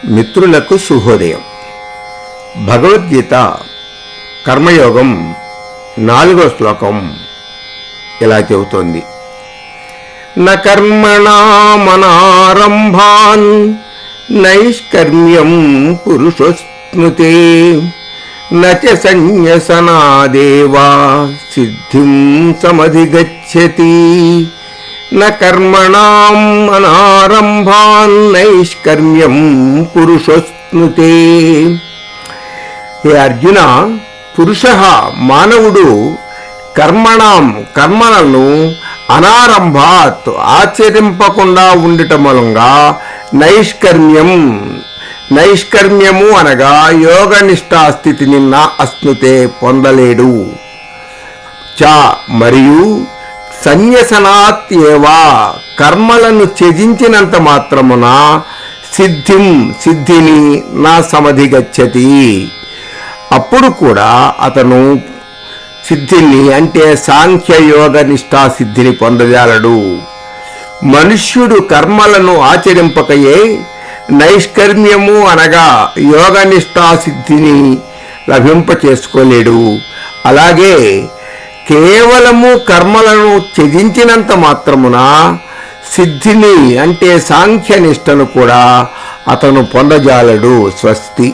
మిత్రులకు శుభోదయం. భగవద్గీత కర్మయోగం 4వ శ్లోకం ఇలా చెబుతోంది. న కర్మణామనారంభాన్ నైష్కర్మ్యం పురుషోస్నుతే నచ సన్యసనాదేవా సిద్ధిం సమధిగచ్చతి. న కర్మణాం అనారంభాన్ నైష్కర్మ్యం పురుషోస్నుతే. హే అర్జున, పురుష మానవుడు కర్మలను అనారంభాత్ ఆచరింపకుండా ఉండటం మూలంగా నైష్కర్మ్యము అనగా యోగనిష్టా స్థితిని నా అస్నుతే పొందలేడు. మరియు సన్యసనాత్ ఏవా కర్మలను త్యజించినంత మాత్రమున సిద్ధిని నా సమధిగచ్చతి. అప్పుడు కూడా అతను సిద్ధిని అంటే సాంఖ్యయోగ నిష్టా సిద్ధిని పొందజాలడు. మనుష్యుడు కర్మలను ఆచరింపకయే నైష్కర్మ్యము అనగా యోగనిష్టా సిద్ధిని లభింపచేసుకోలేడు. అలాగే కేవలము కర్మలను త్యజించినంత మాత్రమున సిద్ధిని అంటే సాంఖ్యనిష్టను కూడా అతను పొందజాలడు. స్వస్తి.